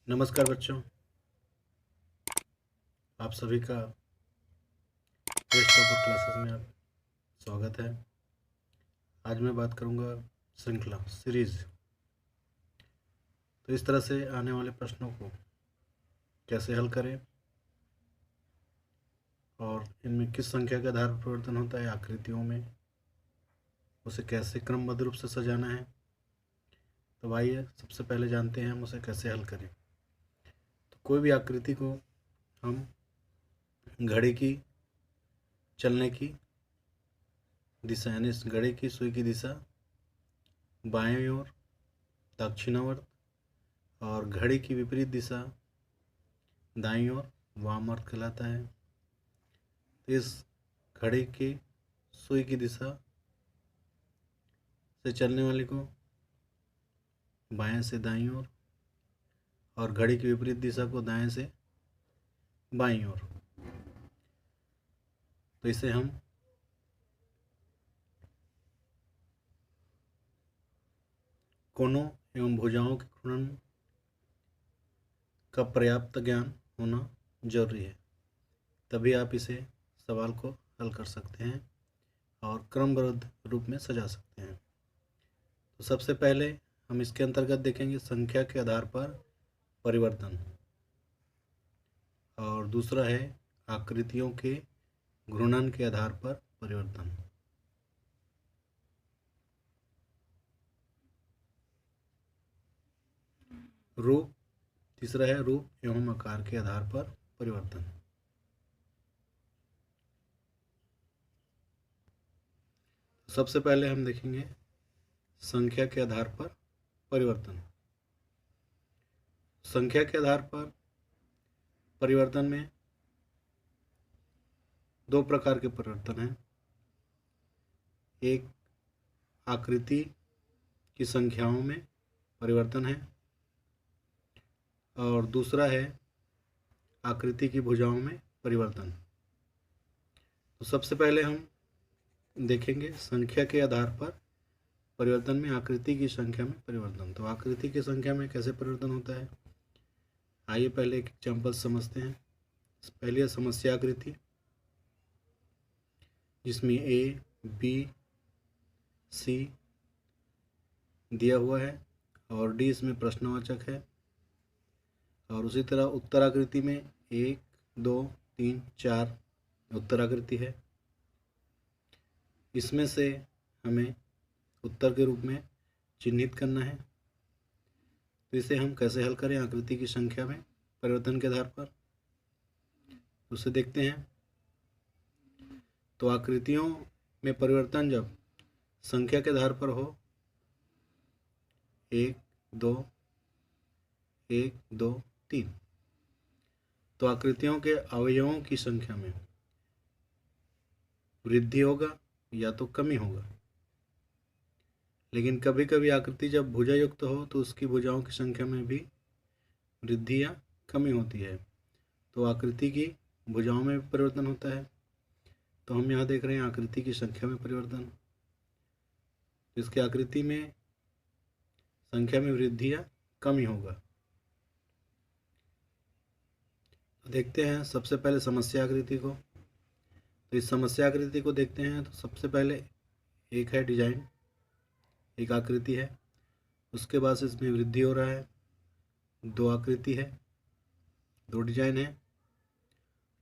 नमस्कार बच्चों, आप सभी का टेस्ट टॉपर क्लासेस में आप स्वागत है। आज मैं बात करूंगा श्रृंखला सीरीज। तो इस तरह से आने वाले प्रश्नों को कैसे हल करें और इनमें किस संख्या के आधार पर परिवर्तन होता है आकृतियों में, उसे कैसे क्रमबद्ध रूप से सजाना है। तो आइए सबसे पहले जानते हैं हम उसे कैसे हल करें। तो कोई भी आकृति को हम घड़ी की चलने की दिशा यानी इस घड़ी की सुई की दिशा बाएं ओर दक्षिणावर्त और घड़ी की विपरीत दिशा दाईं ओर वामावर्त कहलाता है। तो इस घड़ी की सुई की दिशा से चलने वाले को बाएं से दाईं ओर और घड़ी की विपरीत दिशा को दाएं से बाईं ओर। तो इसे हम कोनों एवं भुजाओं के घूर्णन का पर्याप्त ज्ञान होना जरूरी है, तभी आप इसे सवाल को हल कर सकते हैं और क्रमबद्ध रूप में सजा सकते हैं। तो सबसे पहले हम इसके अंतर्गत देखेंगे संख्या के आधार पर परिवर्तन, और दूसरा है आकृतियों के घूर्णन के आधार पर परिवर्तन। रूप, तीसरा है रूप एवं आकार के आधार पर परिवर्तन। सबसे पहले हम देखेंगे संख्या के आधार पर परिवर्तन। संख्या के आधार पर परिवर्तन में दो प्रकार के परिवर्तन हैं। एक आकृति की संख्याओं में परिवर्तन है और दूसरा है आकृति की भुजाओं में परिवर्तन। तो सबसे पहले हम देखेंगे संख्या के आधार पर परिवर्तन में आकृति की संख्या में परिवर्तन। तो आकृति की संख्या में कैसे परिवर्तन होता है, आइए पहले एक एग्जाम्पल समझते हैं। पहली है समस्या आकृति, जिसमें ए बी सी दिया हुआ है और डी इसमें प्रश्नवाचक है। और उसी तरह उत्तर आकृति में 1 2 3 4 उत्तर आकृति है। इसमें से हमें उत्तर के रूप में चिन्हित करना है। तो इसे हम कैसे हल करें आकृति की संख्या में परिवर्तन के आधार पर, उसे देखते हैं। तो आकृतियों में परिवर्तन जब संख्या के आधार पर हो 1 2 1 2 3, तो आकृतियों के अवयवों की संख्या में वृद्धि होगा या तो कमी होगा। लेकिन कभी कभी आकृति जब भुजा युक्त हो तो उसकी भुजाओं की संख्या में भी वृद्धि या कमी होती है। तो आकृति की भुजाओं में भी परिवर्तन होता है। तो हम यहाँ देख रहे हैं आकृति की संख्या में परिवर्तन, इसकी आकृति में संख्या में वृद्धि या कमी होगा। तो देखते हैं सबसे पहले समस्या आकृति को। तो इस समस्या आकृति को देखते हैं। तो सबसे पहले एक है डिजाइन, एक आकृति है, उसके बाद से इसमें वृद्धि हो रहा है, दो आकृति है, दो डिजाइन है।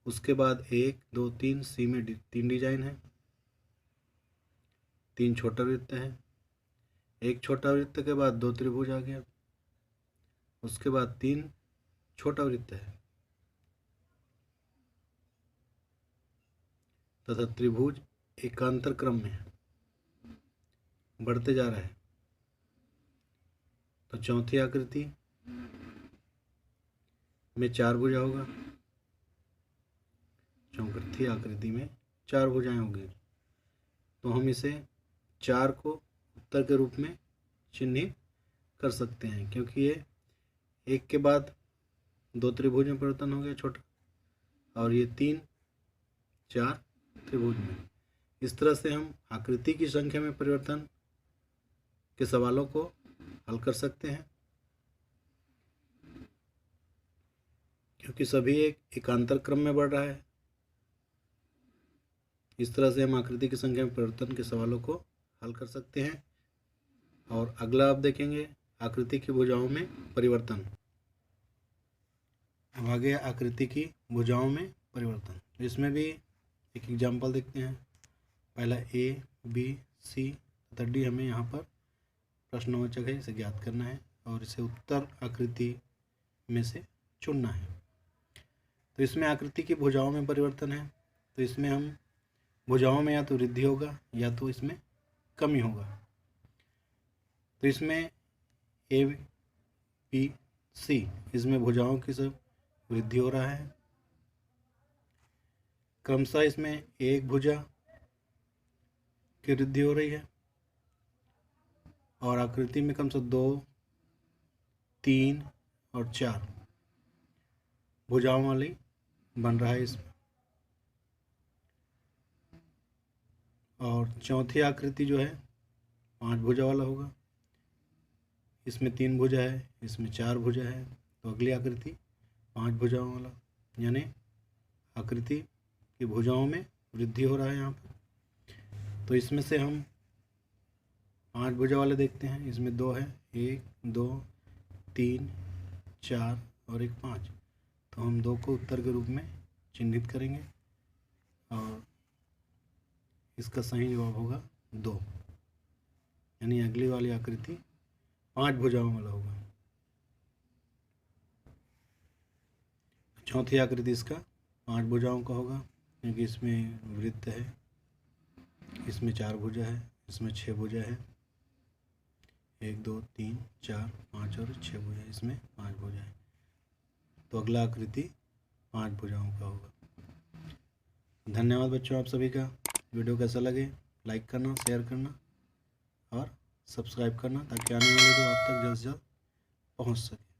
उसके बाद 1 2 3 सी में 3 डिजाइन है, 3 छोटा वृत्त है, एक छोटा वृत्त के बाद 2 त्रिभुज आ गया, उसके बाद 3 छोटा वृत्त है तथा त्रिभुज एकांतर क्रम में बढ़ते जा रहा है। तो चौथी आकृति में 4 भुजा होगा, चौथी आकृति में 4 भुजाएं होंगी। तो हम इसे 4 को उत्तर के रूप में चिन्हित कर सकते हैं, क्योंकि ये एक के बाद 2 त्रिभुज में परिवर्तन हो गया छोटा, और ये 3 4 त्रिभुज में। इस तरह से हम आकृति की संख्या में परिवर्तन के सवालों को हल कर सकते हैं। क्योंकि सभी एक एकांतर क्रम में बढ़ रहा है। इस तरह से हम आकृति की संख्या में परिवर्तन के सवालों को हल कर सकते हैं। और अगला आप देखेंगे आकृति की भुजाओं में परिवर्तन। अब आगे आकृति की भुजाओं में परिवर्तन, इसमें भी एक एग्जाम्पल देखते हैं। पहला ए, बी, सी तथा डी हमें यहाँ पर प्रश्नवाचक है, इसे ज्ञात करना है और इसे उत्तर आकृति में से चुनना है। तो इसमें आकृति की भुजाओं में परिवर्तन है, तो इसमें हम भुजाओं में या तो वृद्धि होगा या तो इसमें कमी होगा। तो इसमें ए, बी, सी इसमें भुजाओं की सब वृद्धि हो रहा है। क्रमशः इसमें एक भुजा की वृद्धि हो रही है और आकृति में क्रमशः 2, 3 और 4 भुजाओं वाली बन रहा है इसमें। और चौथी आकृति जो है 5 भुजा वाला होगा। इसमें 3 भुजा है, इसमें 4 भुजा है, तो अगली आकृति 5 भुजाओं वाला, यानी आकृति की भुजाओं में वृद्धि हो रहा है यहाँ पर। तो इसमें से हम 5 भुजा वाले देखते हैं। इसमें 2 है, 1, 2, 3, 4 और एक 5। तो हम 2 को उत्तर के रूप में चिन्हित करेंगे और इसका सही जवाब होगा 2, यानी अगली वाली आकृति 5 भुजाओं वाला होगा। चौथी आकृति इसका 5 भुजाओं का होगा, क्योंकि इसमें वृत्त है, इसमें 4 भुजा है, इसमें 6 भुजा है, 1, 2, 3, 4, 5 और 6 भुजा, इसमें 5 भुजा है। तो अगला आकृति 5 भुजाओं का होगा। धन्यवाद बच्चों आप सभी का। वीडियो कैसा लगे लाइक करना, शेयर करना और सब्सक्राइब करना, ताकि आने वाले वीडियो आप तक जल्द से जल्द पहुँच सके।